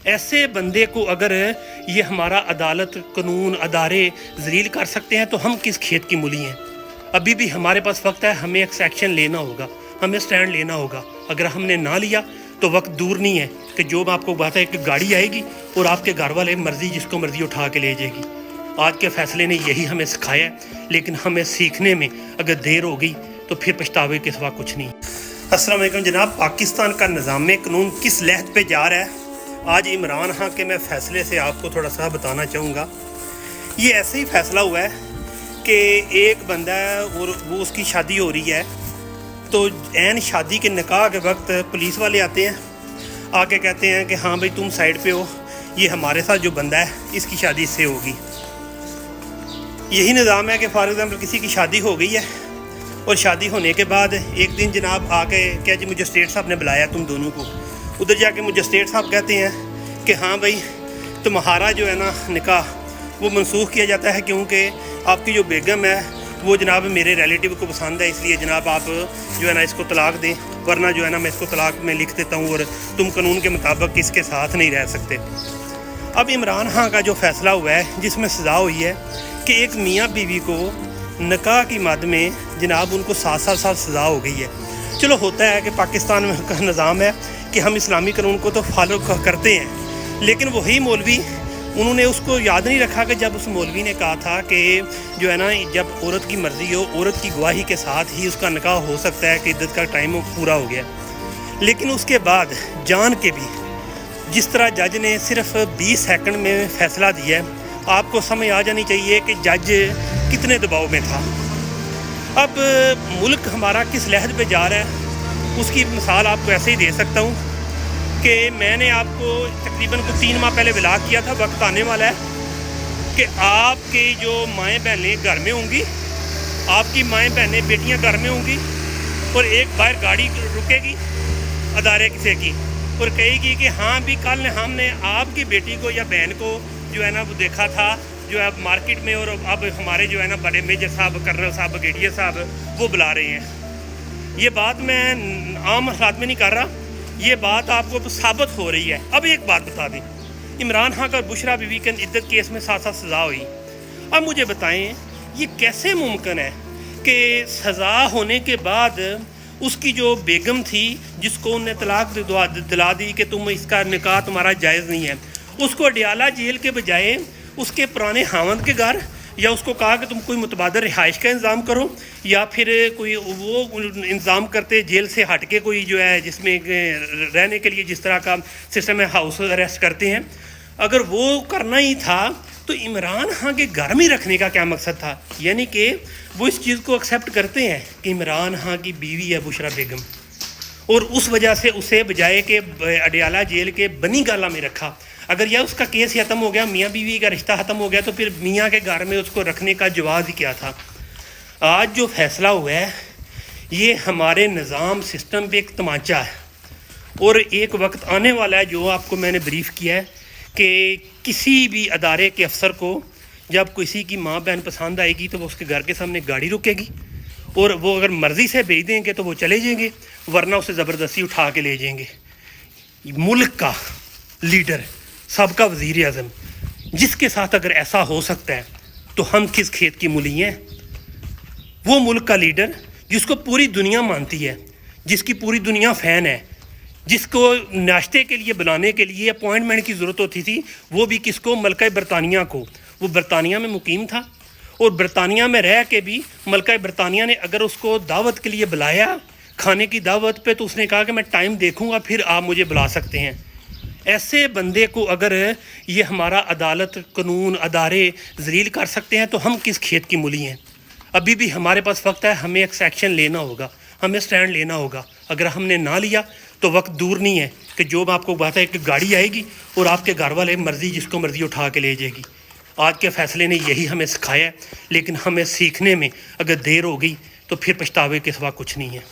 ऐसे बंदे को अगर ये हमारा अदालत कानून अदारे जलील कर सकते हैं तो हम किस खेत की मूली हैं। अभी भी हमारे पास वक्त है, हमें एक एक्शन लेना होगा, हमें स्टैंड लेना होगा। अगर हमने ना लिया तो वक्त दूर नहीं है कि जो मैं आपको बात है कि गाड़ी आएगी और आपके घर वाले मर्जी जिसको मर्जी उठा के ले जाएगी। आज के फैसले ने यही हमें सिखाया है, लेकिन हमें सीखने में अगर देर हो गई तो फिर पछतावे के सिवा कुछ नहीं। अस्सलाम वालेकुम जनाब, पाकिस्तान का निज़ाम कानून किस लहद पे जा रहा है, आज इमरान खान के मैं फ़ैसले से आपको थोड़ा सा बताना चाहूँगा। ये ऐसे ही फ़ैसला हुआ है कि एक बंदा है और वो उसकी शादी हो रही है, तो ऐन शादी के निकाह के वक्त पुलिस वाले आते हैं, आके कहते हैं कि हाँ भाई तुम साइड पे हो, ये हमारे साथ जो बंदा है इसकी शादी इससे होगी। यही निज़ाम है कि फॉर एग्ज़ाम्पल किसी की शादी हो गई है और शादी होने के बाद एक दिन जनाब आके क्या जी मजिस्ट्रेट साहब ने बुलाया तुम दोनों को। उधर जाके मजिस्ट्रेट साहब कहते हैं कि हाँ भाई तुम्हारा जो है ना निकाह वो मनसूख किया जाता है, क्योंकि आपकी जो बेगम है वो जनाब मेरे रिलेटिव को पसंद है, इसलिए जनाब आप जो है ना इसको तलाक दें, वरना जो है ना मैं इसको तलाक में लिख देता हूँ और तुम कानून के मुताबिक इसके साथ नहीं रह सकते। अब इमरान खान का जो फ़ैसला हुआ है जिसमें सज़ा हुई है कि एक मियाँ बीवी को निकाह की मद में जनाब उनको 7 साल सज़ा हो गई है। चलो होता है कि पाकिस्तान में का निज़ाम है कि हम इस्लामी कानून को तो फॉलो करते हैं, लेकिन वही मौलवी उन्होंने उसको याद नहीं रखा कि जब उस मौलवी ने कहा था कि जो है ना जब औरत की मर्ज़ी हो, औरत की गवाही के साथ ही उसका निकाह हो सकता है कि इद्दत का टाइम पूरा हो गया। लेकिन उसके बाद जान के भी जिस तरह जज ने सिर्फ 20 सेकंड में फ़ैसला दिया है, आपको समझ आ जानी चाहिए कि जज कितने दबाव में था। अब मुल्क हमारा किस लहद पे जा रहा है उसकी मिसाल आपको ऐसे ही दे सकता हूँ कि मैंने आपको तकरीबन 3 माह पहले ब्लॉग किया था, वक्त आने वाला है कि आपकी जो माएँ बहनें घर में होंगी, आपकी माएँ बहनें बेटियाँ घर में होंगी और एक बाहर गाड़ी रुकेगी अदारे किसी की और कहेगी कि हाँ भी कल हमने आपकी बेटी को या बहन को जो है ना वो देखा था जो है मार्केट में, और अब हमारे जो है ना बड़े मेजर साहब, कर्नल साहब, ब्रिगेडियर साहब वो बुला रहे हैं। ये बात मैं आम हालात में नहीं कर रहा, ये बात आपको साबित हो रही है। अब एक बात बता दें, इमरान खान का बुशरा बीवी के इद्दत केस में 7 साल सज़ा हुई। अब मुझे बताएं ये कैसे मुमकिन है कि सज़ा होने के बाद उसकी जो बेगम थी जिसको उन्हें तलाक दिला दी कि तुम इसका निकाह तुम्हारा जायज़ नहीं है, उसको अडियाला जेल के बजाय उसके पुराने हावंद के घर, या उसको कहा कि तुम कोई मुतबादल रिहाइश का इंतज़ाम करो या फिर कोई वो इंतज़ाम करते जेल से हट के कोई जो है जिसमें रहने के लिए जिस तरह का सिस्टम है हाउस अरेस्ट करते हैं, अगर वो करना ही था तो इमरान खान के घर में रखने का क्या मकसद था। यानी कि वो इस चीज़ को एक्सेप्ट करते हैं कि इमरान खान की बीवी है बुशरा बेगम, और उस वजह से उसे बजाय के अडियाला जेल के बनी गाला में रखा। अगर यह उसका केस ख़त्म हो गया, मियाँ बीवी का रिश्ता ख़त्म हो गया, तो फिर मियाँ के घर में उसको रखने का जवाब ही क्या था। आज जो फ़ैसला हुआ है ये हमारे निज़ाम सिस्टम पे एक तमाचा है, और एक वक्त आने वाला है जो आपको मैंने ब्रीफ़ किया है कि किसी भी अदारे के अफसर को जब किसी की माँ बहन पसंद आएगी तो वो उसके घर के सामने गाड़ी रुकेगी, और वो अगर मर्ज़ी से भेज देंगे तो वो चले जाएंगे, वरना उसे ज़बरदस्ती उठा के ले जाएंगे। मुल्क का लीडर, सबका वज़ीर आज़म, जिसके साथ अगर ऐसा हो सकता है तो हम किस खेत की मूली हैं। वो मुल्क का लीडर जिसको पूरी दुनिया मानती है, जिसकी पूरी दुनिया फ़ैन है, जिसको नाश्ते के लिए बुलाने के लिए अपॉइंटमेंट की ज़रूरत होती थी, वो भी किसको, मलका बरतानिया को। वो बरतानिया में मुकीम था और बरतानिया में रह के भी मलका बरतानिया ने अगर उसको दावत के लिए बुलाया, खाने की दावत पे, तो उसने कहा कि मैं टाइम देखूंगा फिर आप मुझे बुला सकते हैं। ऐसे बंदे को अगर ये हमारा अदालत कानून अदारे जलील कर सकते हैं तो हम किस खेत की मूली हैं। अभी भी हमारे पास वक्त है, हमें एक एक्शन लेना होगा, हमें स्टैंड लेना होगा। अगर हमने ना लिया तो वक्त दूर नहीं है कि जो मैं आपको बात है कि गाड़ी आएगी और आपके घर वाले मर्जी जिसको मर्जी उठा के ले जाएगी। आज के फैसले ने यही हमें सिखाया है, लेकिन हमें सीखने में अगर देर हो गई तो फिर पछतावे के सिवा कुछ नहीं है।